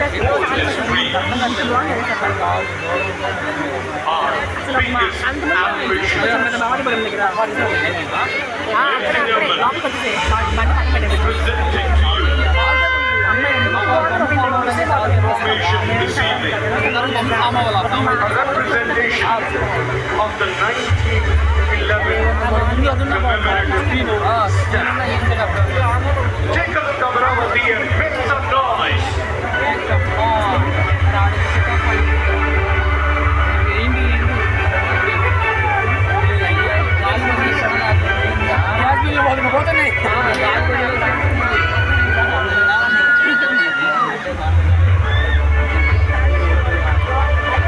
effortless dreams are biggest ambition. Presenting to you information this evening, a representation of the 1911 commemorative staff. Take a look, Amravati, and make some noise.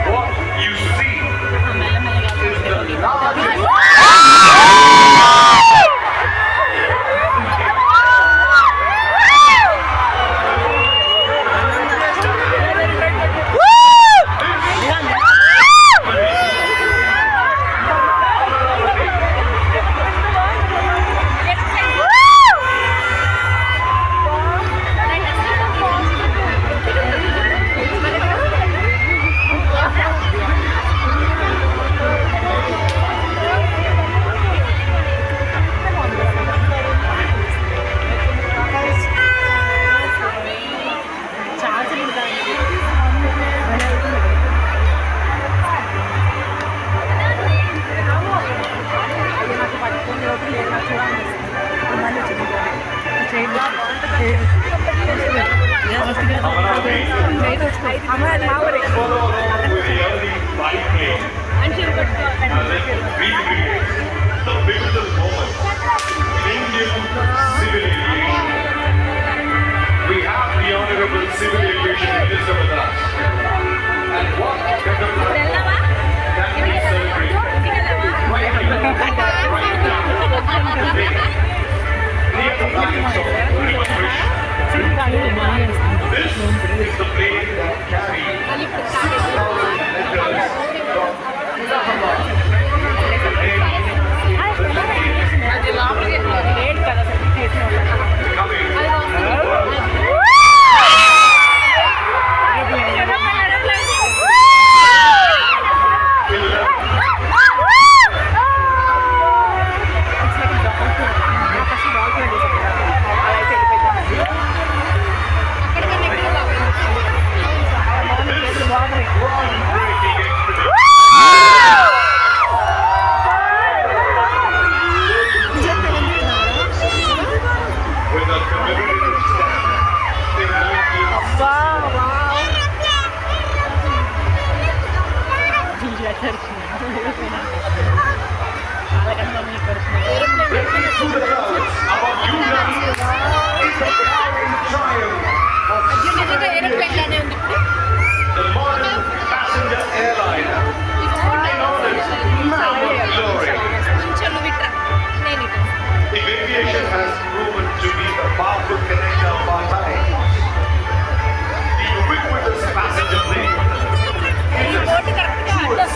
What you see is the largest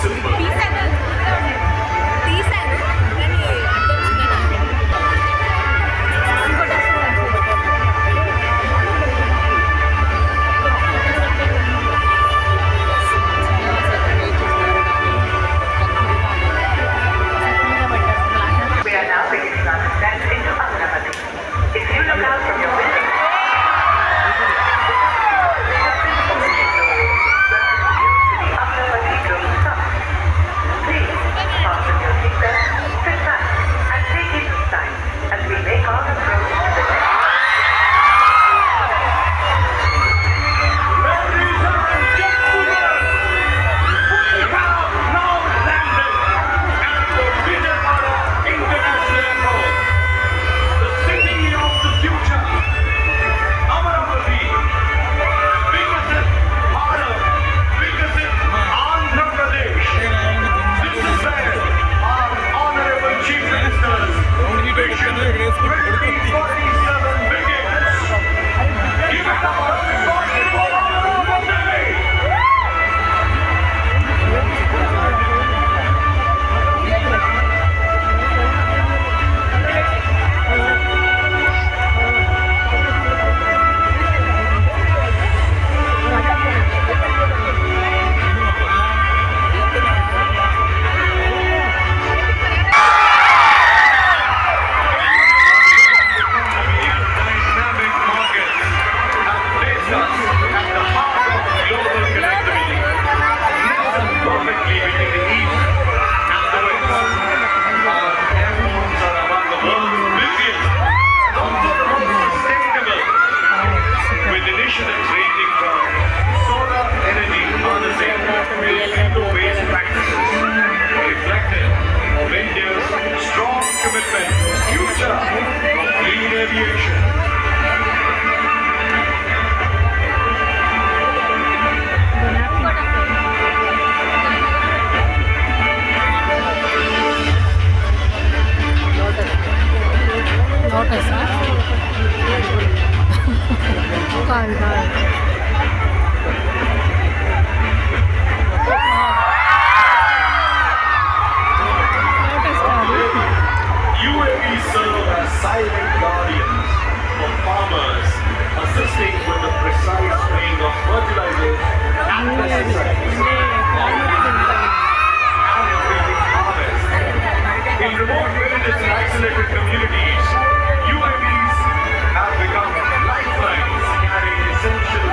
Peace and UAVs serve as silent guardians for farmers, assisting with the precise spraying of fertilizers and pesticides, and increasing harvest. In remote villages and isolated communities, UAVs have become lifelines, carrying essential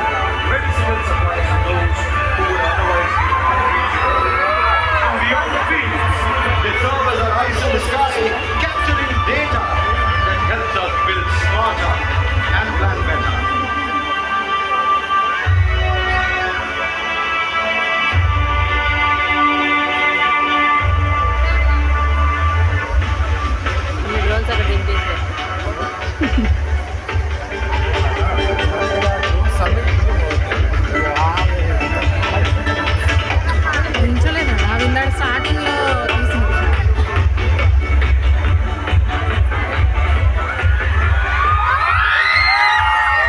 medicinal supplies to those who would otherwise be unreachable. And beyond the fields, they serve as our eyes in the sky, capturing data that helps us build smarter and plan better. Drones అక్కడ దింపేసారు. నించోలేదు అవి ఇందాక స్టార్టింగ్లో తీసింది.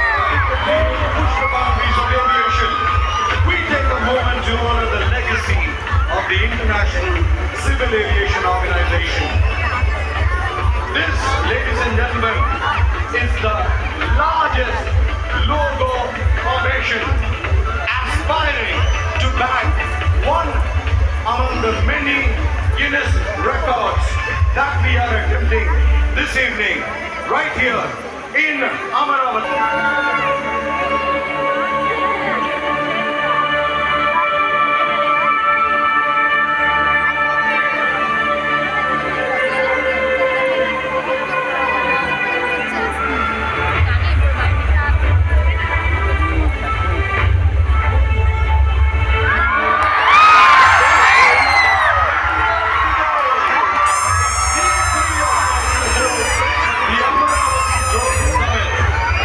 Push the boundaries of aviation. We take a moment to honor the legacy of the International Civil Aviation Organization. This, ladies and gentlemen, is the largest logo formation aspiring to bag one among the many Guinness records that we are attempting this evening right here in Amaravati. The Amaravati Drone Summit,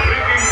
bringing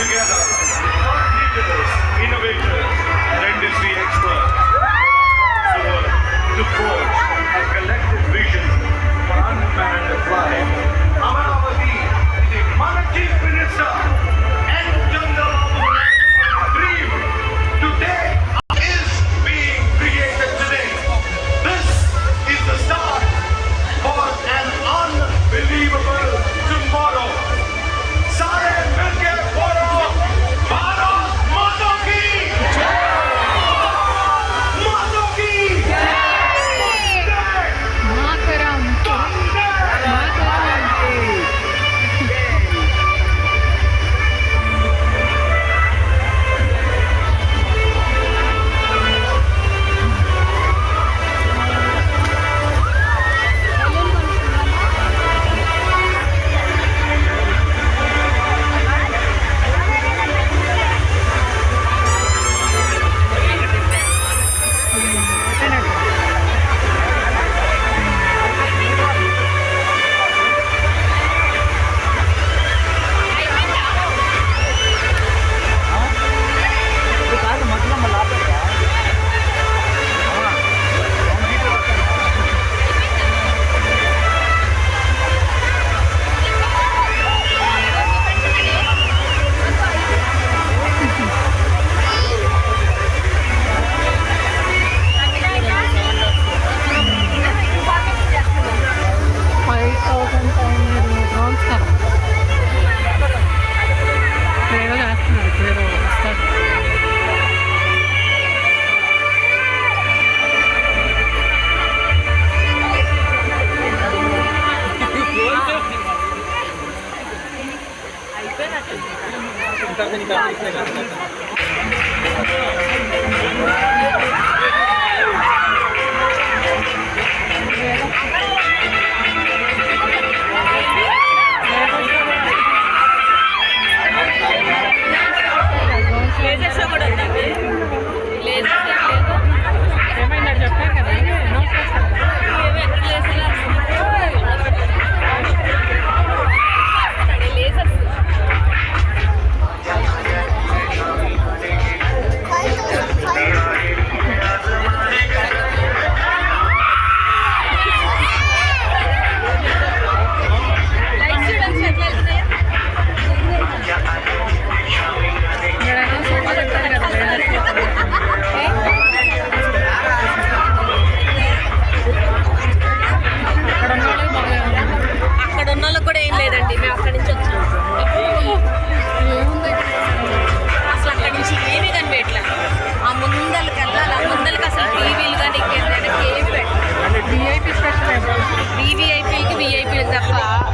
అక్క